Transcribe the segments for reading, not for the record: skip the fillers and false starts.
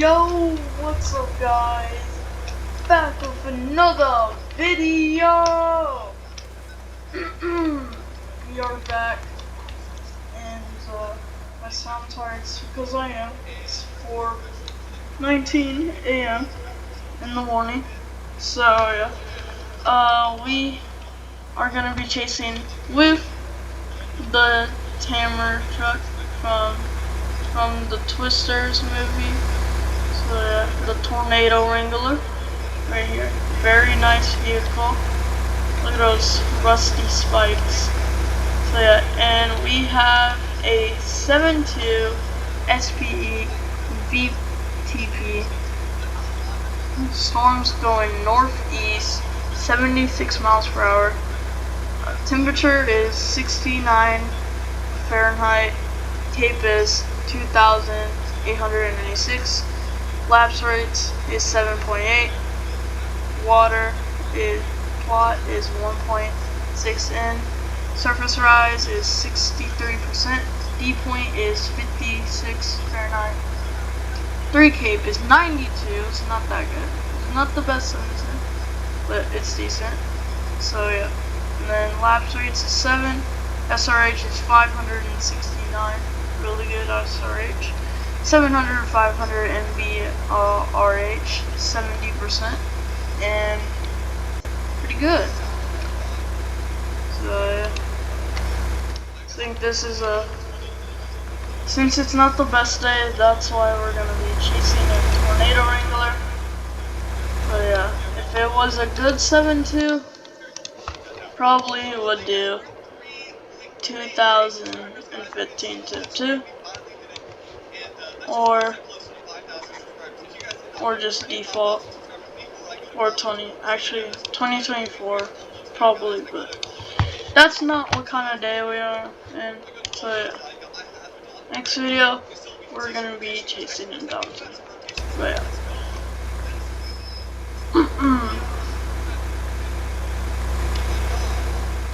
Yo, what's up guys? Back with another video! We are back, and my sound tired because I am. It's 4:19 a.m. in the morning. So yeah, we are gonna be chasing with the Hammer truck from the Twisters movie. So yeah, the Tornado Wrangler right here. Very nice vehicle. Look at those rusty spikes. So yeah, and we have a 7.2 SPE VTP. Storm's going northeast, 76 miles per hour. Temperature is 69 Fahrenheit. Tape is 2,896. Lapse rates is 7.8. Water is 1.6 N. Surface rise is 63%. D point is 56 Fahrenheit. 3 cape is 92. It's not that good. It's not the best sensor, but it's decent. So yeah. And then lapse rates is 7. SRH is 569. Really good SRH. 700 500 MB RH, 70%, and pretty good. So I think this is since it's not the best day, that's why we're gonna be chasing a Tornado Wrangler. But yeah, if it was a good 7.2, probably would do 2015 tip 2. Or just default, or 2024 probably, but that's not what kind of day we are in. So yeah, next video we're gonna be chasing in Dobson. But yeah.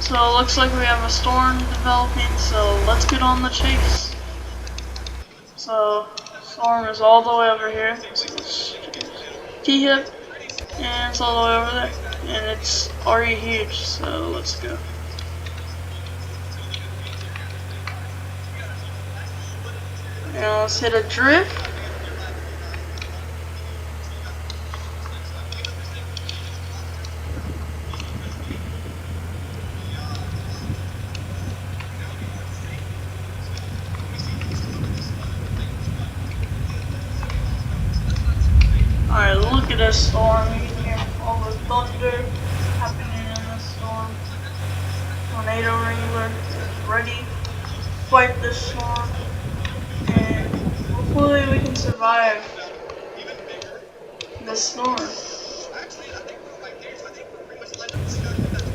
So it looks like we have a storm developing, so let's get on the chase. So storm is all the way over here. So T-hip, and it's all the way over there, and it's already huge. So let's go. Now let's hit a drift. Alright, look at this storm. You can hear all the thunder happening in this storm. Tornado Wrangler is ready to fight this storm, and hopefully we can survive this storm. It's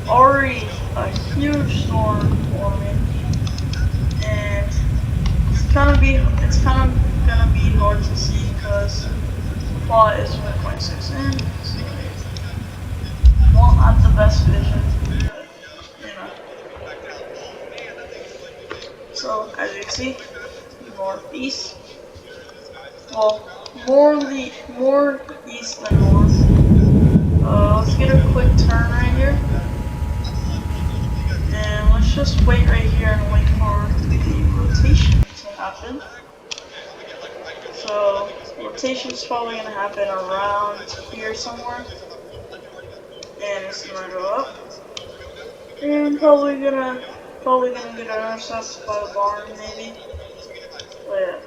already a huge storm forming, and it's kind of gonna be hard to see because plot is 1.6 in, so won't have the best vision, but, you know. So as you can see, northeast. Well, more east than north. Let's get a quick turn right here, and let's just wait right here and wait for the rotation to happen. So rotation is probably gonna happen around here somewhere, and it's gonna go up, and probably gonna get intercepted by the barn maybe. But yeah.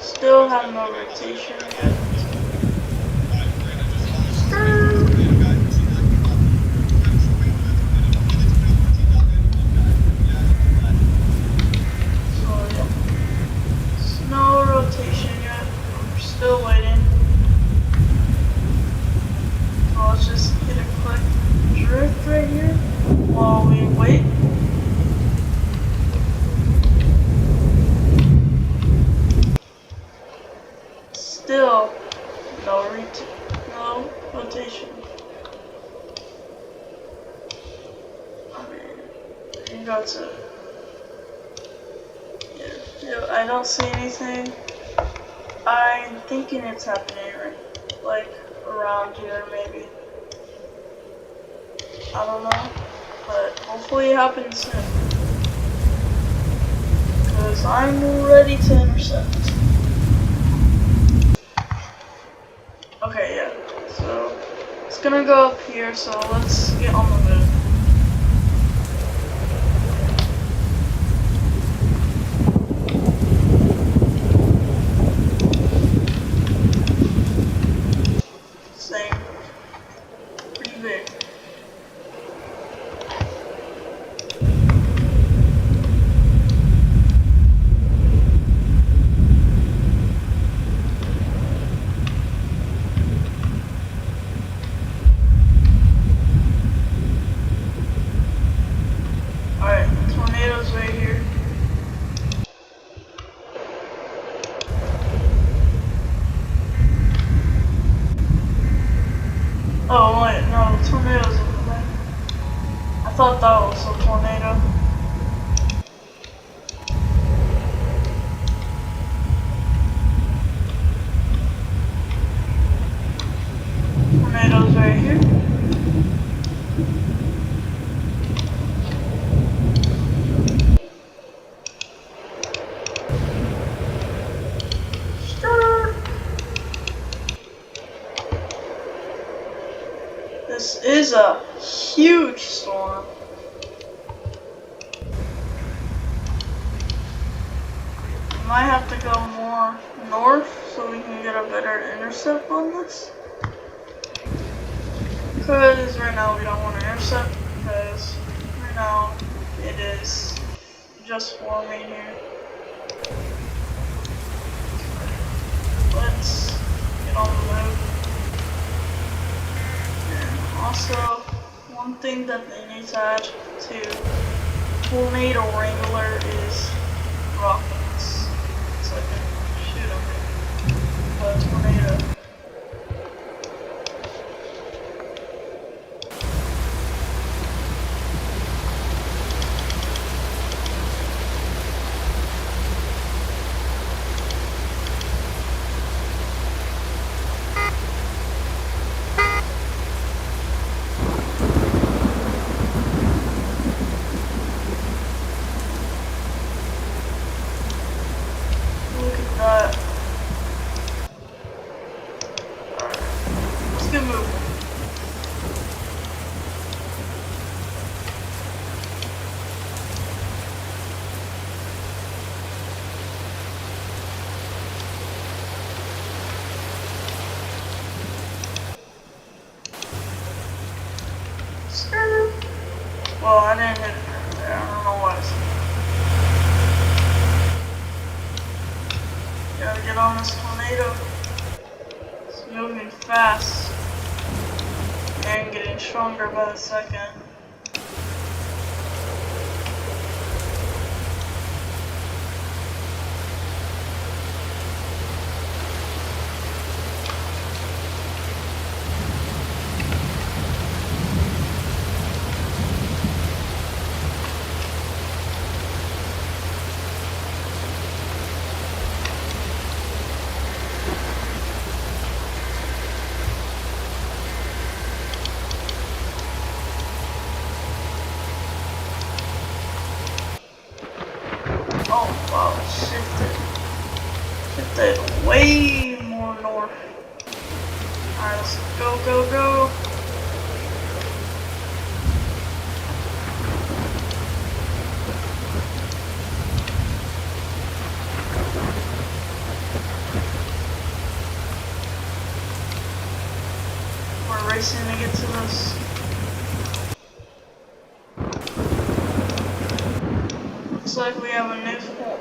Still have no rotation yet. So yeah, no rotation yet. I'm still waiting. So let's just get a quick drift right here while we wait. go to. Yeah, I don't see anything. I'm thinking it's happening like around here maybe. I don't know, but hopefully it happens soon. Because I'm ready to intercept. Okay, yeah. So it's gonna go up here, so let's get on the move. Same. Pretty big. Alright, tornado's right here. Oh wait, no, the tornado's over there. I thought that was a tornado. Tornado's right here. This is a huge storm. We might have to go more north so we can get a better intercept on this. Because right now we don't want to intercept because right now it is just forming here. Let's get on the move. And also, one thing that they need to add to Tornado Wrangler is rockets. So I can shoot them with a tornado. Look at that. Alright, let's get moving. Well, I didn't hit it right there. I don't know why. Gotta get on this tornado. It's moving fast and getting stronger by the second. Oh wow, shifted way more north. Alright, let's go, go, go. We're racing to get to this. Looks like we have a new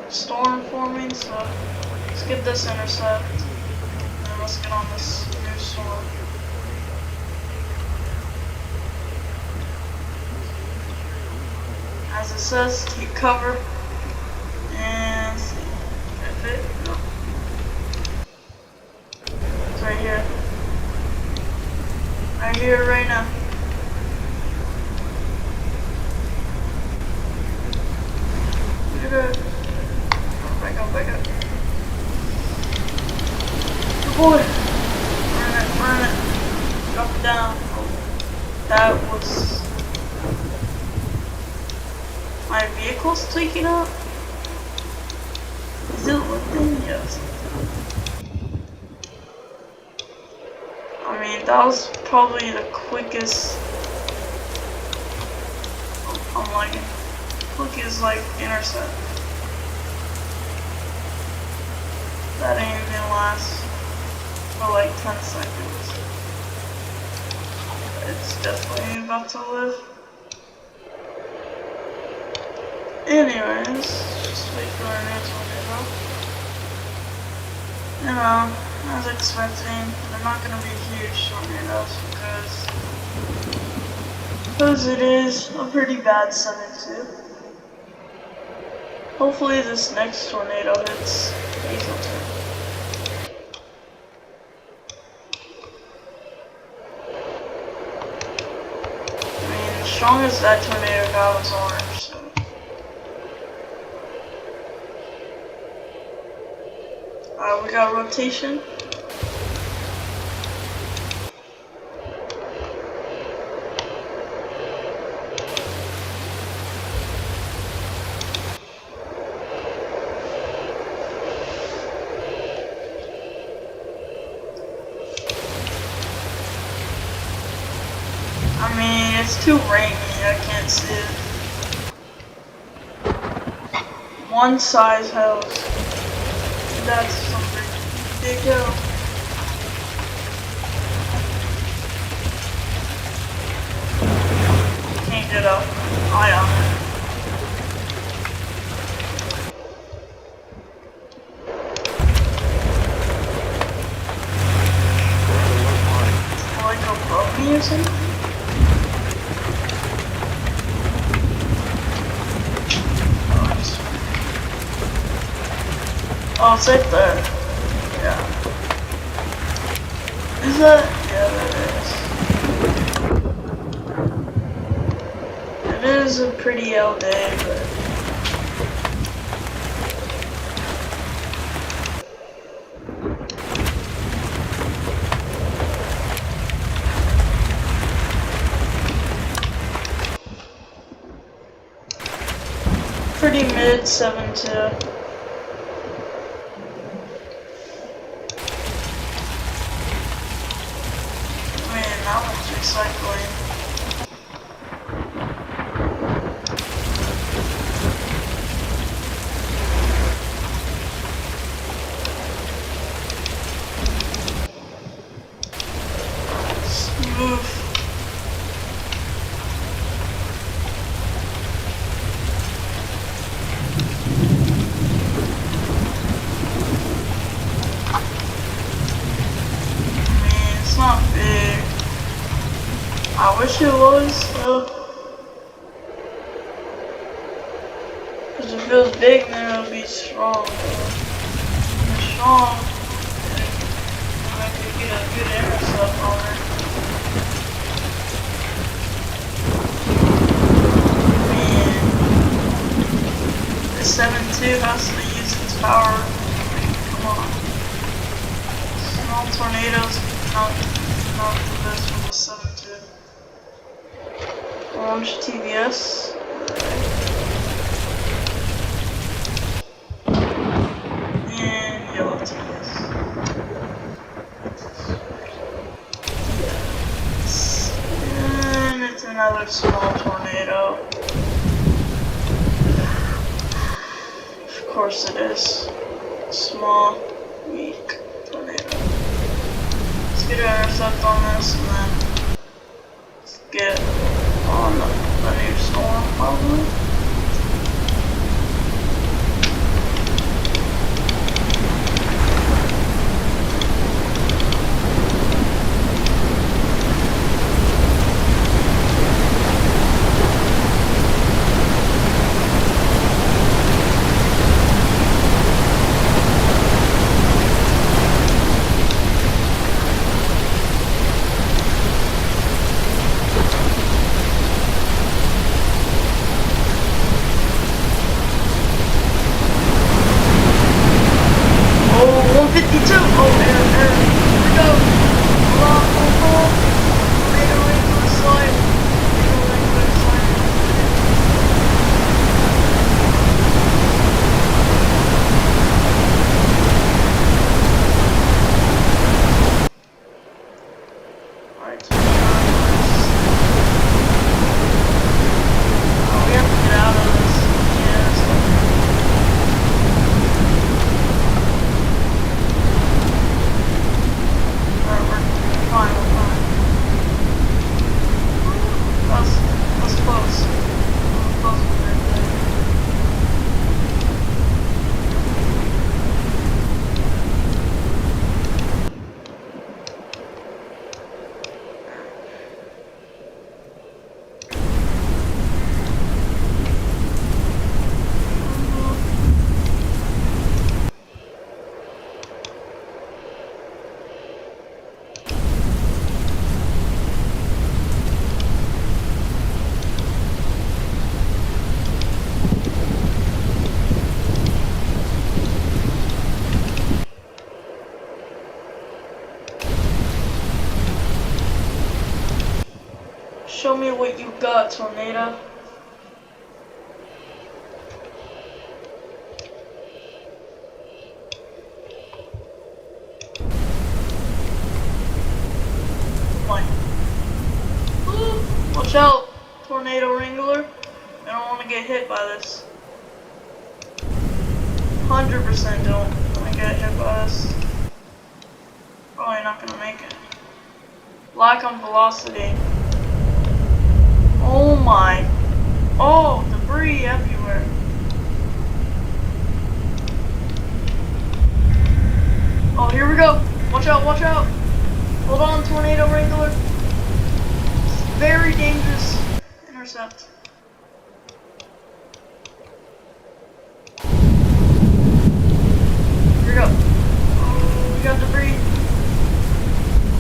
storm forming, so let's get this intercept. And let's get on this new storm. As it says, take cover. And see. Can I fit? No. It's right here. Right here, right now. boy. Burn it. Drop it down. That was... My vehicle's tweaking up? Is it lifting? Yes. I mean, that was probably the quickest... I'm like... quickest, like, intercept. That ain't gonna last for like 10 seconds. It's definitely about to live. Anyways, just wait for our next one to go. You know, I was expecting they're not gonna be huge tornadoes because it is a pretty bad 7-2. Hopefully this next tornado hits Hazleton. I mean, the strongest that tornado got was orange, so. We got rotation. I mean, it's too rainy, I can't see it. One size house. That's something big hill. Can't get up. I am. Like above me or something? Oh, it's right there. Yeah. Is that? Yeah, that is. It is a pretty L day, but... pretty mid 7-2. That one's recycling. Smooth. I mean, it's not big. I wish it was, though. Because if it was big, then it would be strong. It's strong. I could get a good intercept on it. Man. The 7-2 has to use its power. Come on. Small tornadoes, not the best for the 7-2. Orange TVS. And yellow TVS. And it's another small tornado. Of course it is. Small, weak tornado. Let's get an intercept on this and then let's get on the new storm, probably. tornado. Ooh, watch out, tornado wrangler. I don't want to get hit by this. 100% don't want to get hit by this. Probably not going to make it. Lack on velocity. Oh my. Oh, debris everywhere. Oh, here we go. Watch out, watch out. Hold on, tornado wrangler. Very dangerous intercept. Here we go. Oh, we got debris.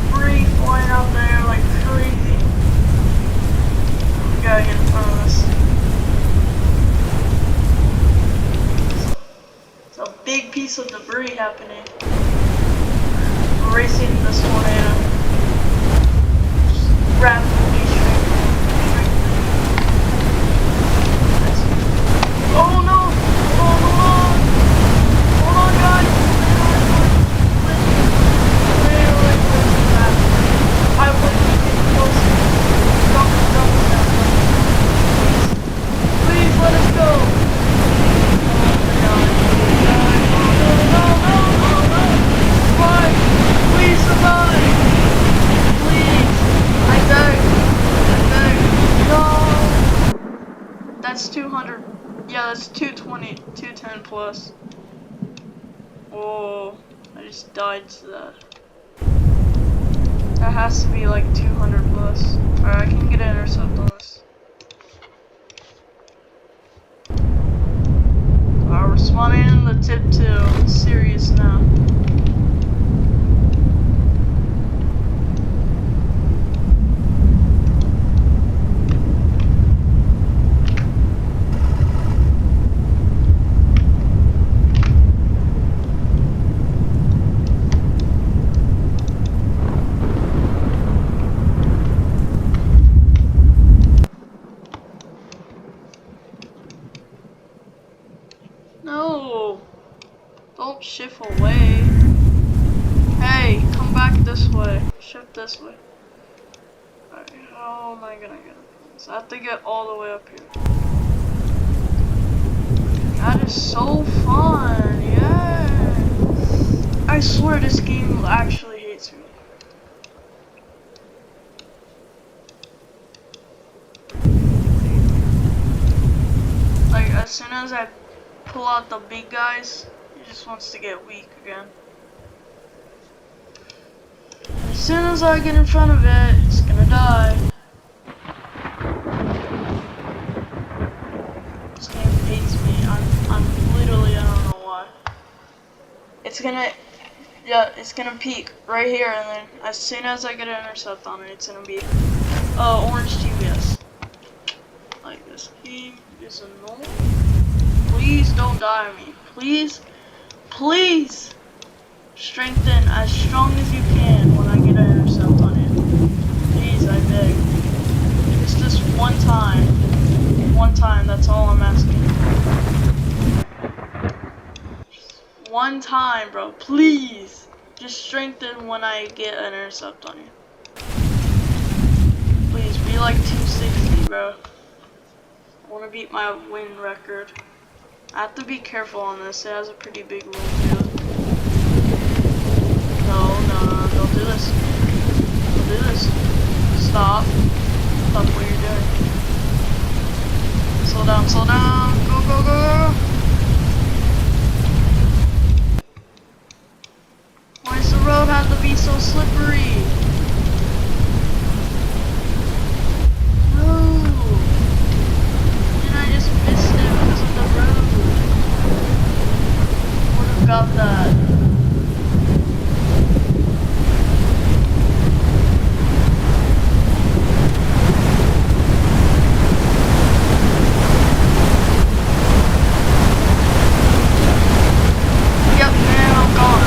Debris flying out there like crazy. We gotta get in front of this. It's a big piece of debris happening. We're racing this tornado. Just rapidly shrinking. Oh no! Hold on! Hold on, guys! I wouldn't be getting closer. Please let us go! No! Survive! Please survive! Please! I beg! No! That's 200. Yeah, that's 220, 210 plus. Oh, I just died to that. That has to be like 200 plus. Alright, I can get an intercept on this. Alright, we're spawning in the tip 2. It's serious now. No! Don't shift away. Hey, come back this way. Shift this way. Alright, how am I gonna get up? So I have to get all the way up here. That is so fun, yeah! I swear this game actually hates me. Like, as soon as I pull out the big guys, he just wants to get weak again. As soon as I get in front of it, it's gonna die. This game hates me. I'm literally, I don't know why. It's gonna peak right here, and then as soon as I get an intercept on it, it's gonna be orange TBS. Like, this game is annoying. Please don't die on me. Please, please strengthen as strong as you can when I get an intercept on it. Please, I beg. Just this one time. One time, that's all I'm asking. Just one time, bro. Please. Just strengthen when I get an intercept on you. Please, be like 260, bro. I want to beat my win record. I have to be careful on this. It has a pretty big win too. No, don't do this. Don't do this. Stop. Stop what you're doing. Slow down, slow down. Go, go, go. Why does the road have to be so slippery? Got that. Yep, man, I'm gone.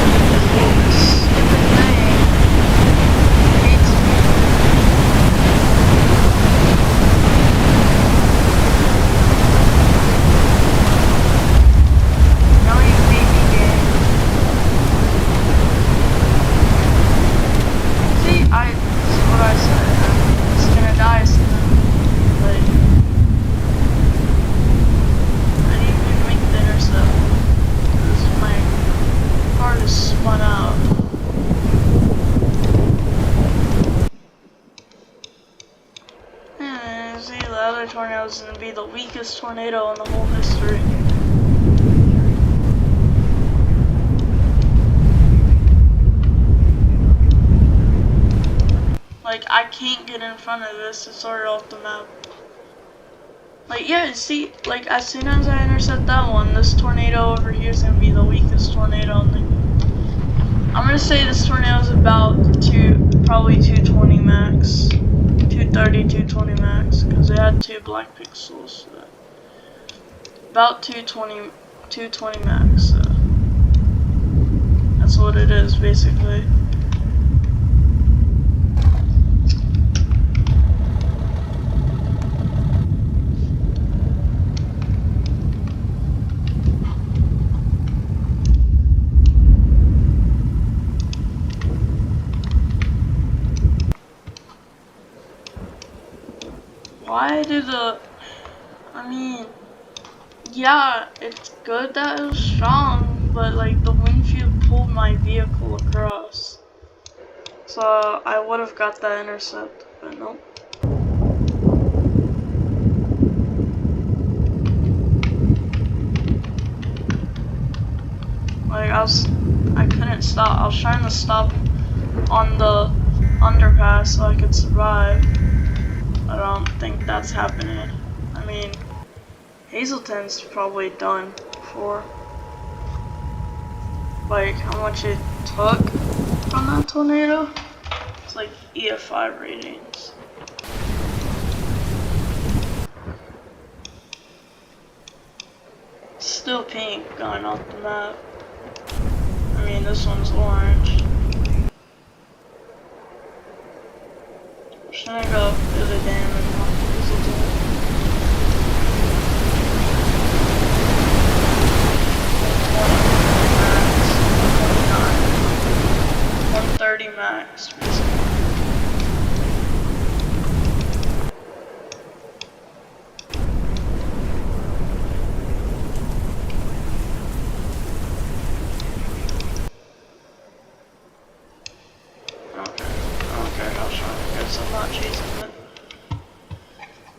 Stupid thing. other tornado is going to be the weakest tornado in the whole history. Like, I can't get in front of this, it's already off the map. Like, yeah, see, like, as soon as I intercept that one, this tornado over here is going to be the weakest tornado. I'm going to say this tornado is about probably 220 max. 230, 220 max, because it had 2 black pixels. So about 220 max. So that's what it is, basically. Why do I mean, yeah, it's good that it was strong, but like the wind field pulled my vehicle across. So I would have got that intercept, but nope. Like I couldn't stop. I was trying to stop on the underpass so I could survive. I don't think that's happening. I mean, Hazelton's probably done for like how much it took from that tornado. It's like EF5 ratings. Still pink going off the map. I mean, this one's orange. Should I go do the damage on Hazelton? 130 max, basically. I'm not chasing it.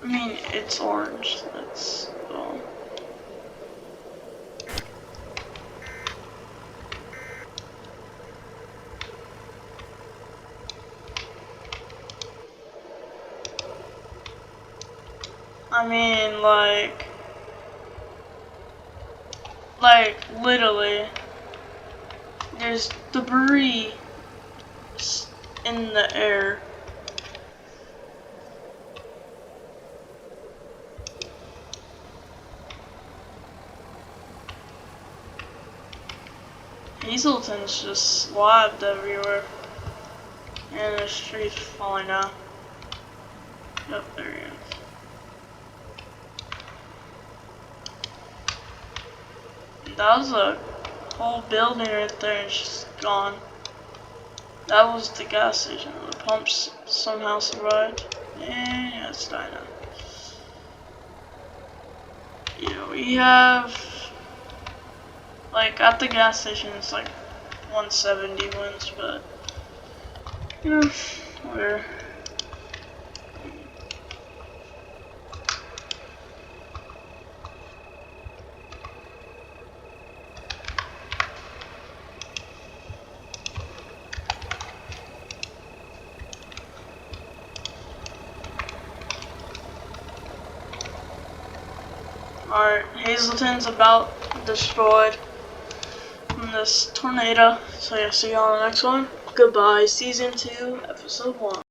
I mean, it's orange. That's all. I mean, like literally, there's debris in the air. Hazelton's just slabbed everywhere. And the tree's falling out. Yep, there he is. That was a whole building right there, it's just gone. That was the gas station. The pumps somehow survived. And it's dying now. Yeah, we have, like, at the gas station it's like 170 wins, but you know, whatever. Alright, Hazelton's about destroyed from this tornado. So yeah, see you on the next one. Goodbye, Season 2, Episode 1.